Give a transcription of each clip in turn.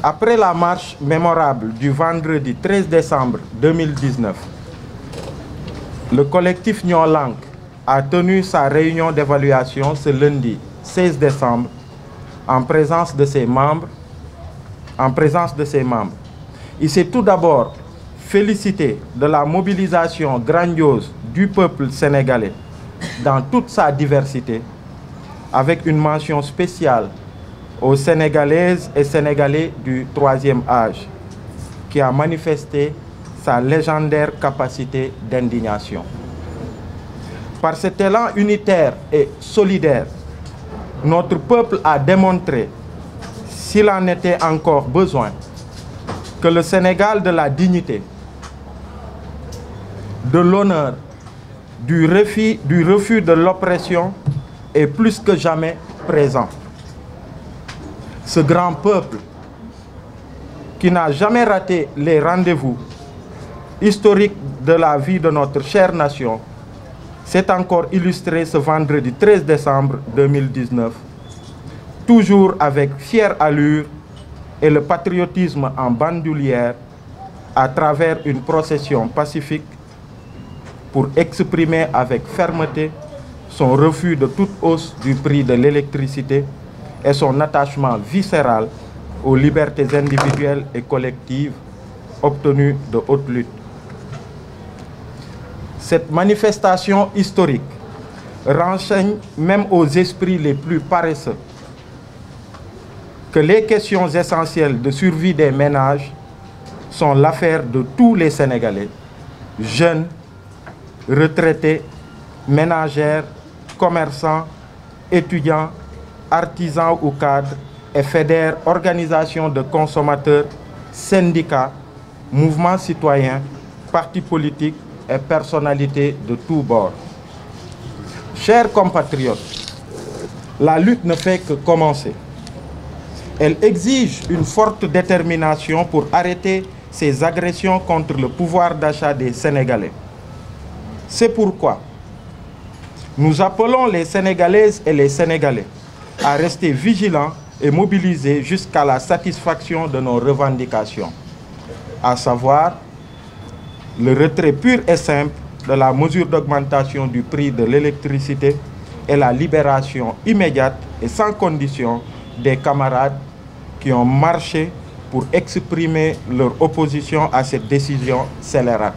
Après la marche mémorable du vendredi 13 décembre 2019, le collectif Noo Lank a tenu sa réunion d'évaluation ce lundi 16 décembre en présence de ses membres. Il s'est tout d'abord félicité de la mobilisation grandiose du peuple sénégalais dans toute sa diversité, avec une mention spéciale aux Sénégalaises et Sénégalais du troisième âge, qui a manifesté sa légendaire capacité d'indignation. Par cet élan unitaire et solidaire, notre peuple a démontré, s'il en était encore besoin, que le Sénégal de la dignité, de l'honneur, du refus de l'oppression est plus que jamais présent. Ce grand peuple, qui n'a jamais raté les rendez-vous historiques de la vie de notre chère nation, s'est encore illustré ce vendredi 13 décembre 2019, toujours avec fière allure et le patriotisme en bandoulière, à travers une procession pacifique pour exprimer avec fermeté son refus de toute hausse du prix de l'électricité et son attachement viscéral aux libertés individuelles et collectives obtenues de haute lutte. Cette manifestation historique renseigne même aux esprits les plus paresseux que les questions essentielles de survie des ménages sont l'affaire de tous les Sénégalais, jeunes, retraités, ménagères, commerçants, étudiants, artisans ou cadres, et fédèrent organisations de consommateurs, syndicats, mouvements citoyens, partis politiques et personnalités de tous bords. Chers compatriotes, la lutte ne fait que commencer. Elle exige une forte détermination pour arrêter ces agressions contre le pouvoir d'achat des Sénégalais. C'est pourquoi nous appelons les Sénégalaises et les Sénégalais à rester vigilants et mobilisés jusqu'à la satisfaction de nos revendications, à savoir le retrait pur et simple de la mesure d'augmentation du prix de l'électricité et la libération immédiate et sans condition des camarades qui ont marché pour exprimer leur opposition à cette décision scélérate.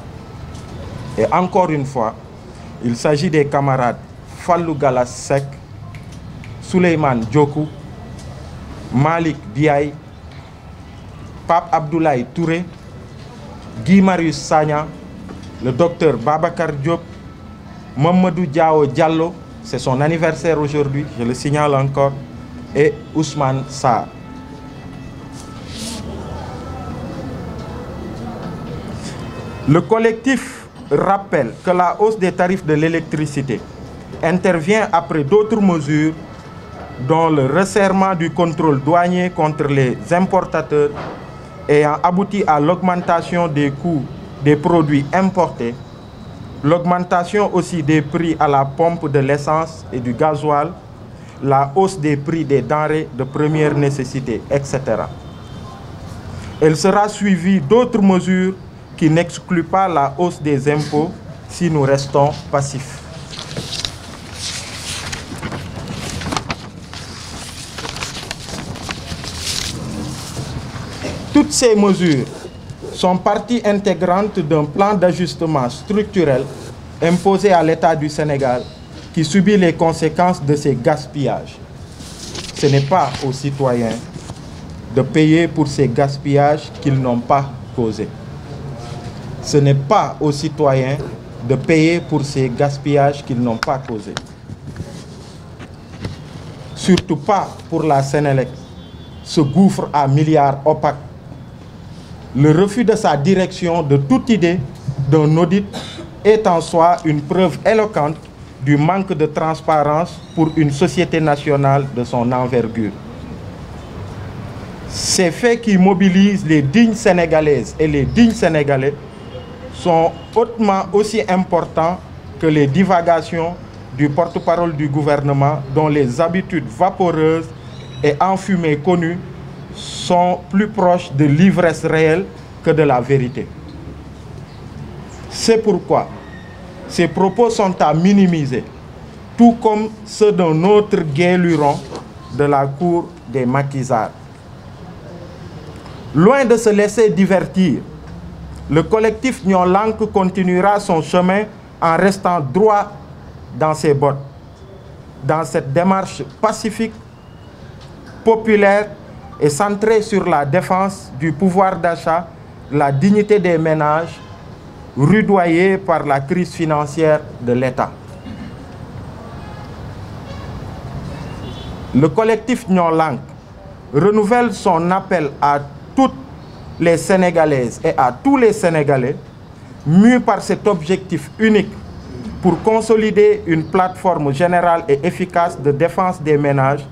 Et encore une fois, il s'agit des camarades Fallou Galas Seck, Souleymane Diokou, Malik Biaye, Pape Abdoulaye Touré, Guy Marius Sagna, le docteur Babacar Diop, Mamadou Diao Diallo, c'est son anniversaire aujourd'hui, je le signale encore, et Ousmane Sarr. Le collectif rappelle que la hausse des tarifs de l'électricité intervient après d'autres mesures dont le resserrement du contrôle douanier contre les importateurs ayant abouti à l'augmentation des coûts des produits importés, l'augmentation aussi des prix à la pompe de l'essence et du gasoil, la hausse des prix des denrées de première nécessité, etc. Elle sera suivie d'autres mesures qui n'excluent pas la hausse des impôts si nous restons passifs. Toutes ces mesures sont partie intégrante d'un plan d'ajustement structurel imposé à l'État du Sénégal qui subit les conséquences de ces gaspillages. Ce n'est pas aux citoyens de payer pour ces gaspillages qu'ils n'ont pas causés. Ce n'est pas aux citoyens de payer pour ces gaspillages qu'ils n'ont pas causés. Surtout pas pour la Sénélec, ce gouffre à milliards opaque. Le refus de sa direction de toute idée d'un audit est en soi une preuve éloquente du manque de transparence pour une société nationale de son envergure. Ces faits qui mobilisent les dignes Sénégalaises et les dignes Sénégalais sont hautement aussi importants que les divagations du porte-parole du gouvernement, dont les habitudes vaporeuses et enfumées connues sont plus proches de l'ivresse réelle que de la vérité. C'est pourquoi ces propos sont à minimiser, tout comme ceux d'un autre gai luron de la cour des maquisards. Loin de se laisser divertir, le collectif Nyon Lank continuera son chemin en restant droit dans ses bottes, dans cette démarche pacifique, populaire et centrée sur la défense du pouvoir d'achat, la dignité des ménages, rudoyés par la crise financière de l'État. Le collectif Nyon Lank renouvelle son appel à toutes les Sénégalaises et à tous les Sénégalais, mus par cet objectif unique pour consolider une plateforme générale et efficace de défense des ménages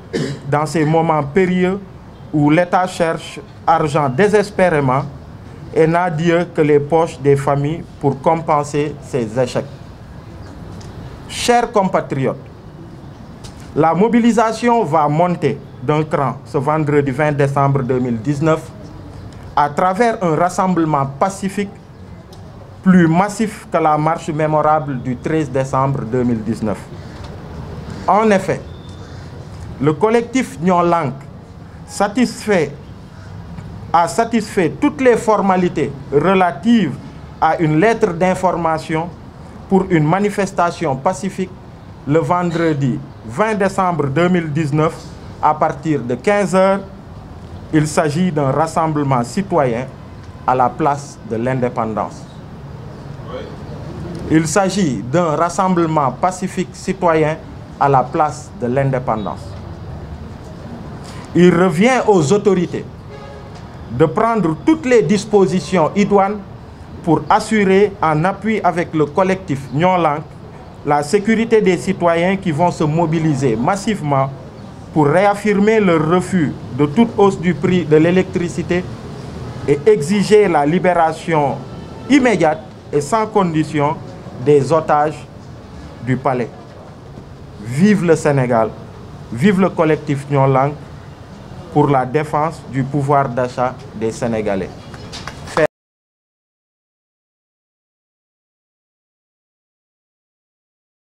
dans ces moments périlleux où l'État cherche argent désespérément et n'a Dieu que les poches des familles pour compenser ses échecs. Chers compatriotes, la mobilisation va monter d'un cran ce vendredi 20 décembre 2019 à travers un rassemblement pacifique plus massif que la marche mémorable du 13 décembre 2019. En effet, le collectif Nyon Lank a satisfait toutes les formalités relatives à une lettre d'information pour une manifestation pacifique le vendredi 20 décembre 2019 à partir de 15 h. Il s'agit d'un rassemblement citoyen à la place de l'Indépendance. Il s'agit d'un rassemblement pacifique citoyen à la place de l'Indépendance. Il revient aux autorités de prendre toutes les dispositions idoines pour assurer, en appui avec le collectif Nyon Lank, la sécurité des citoyens qui vont se mobiliser massivement pour réaffirmer leur refus de toute hausse du prix de l'électricité et exiger la libération immédiate et sans condition des otages du palais. Vive le Sénégal, vive le collectif Nyon Lank pour la défense du pouvoir d'achat des Sénégalais.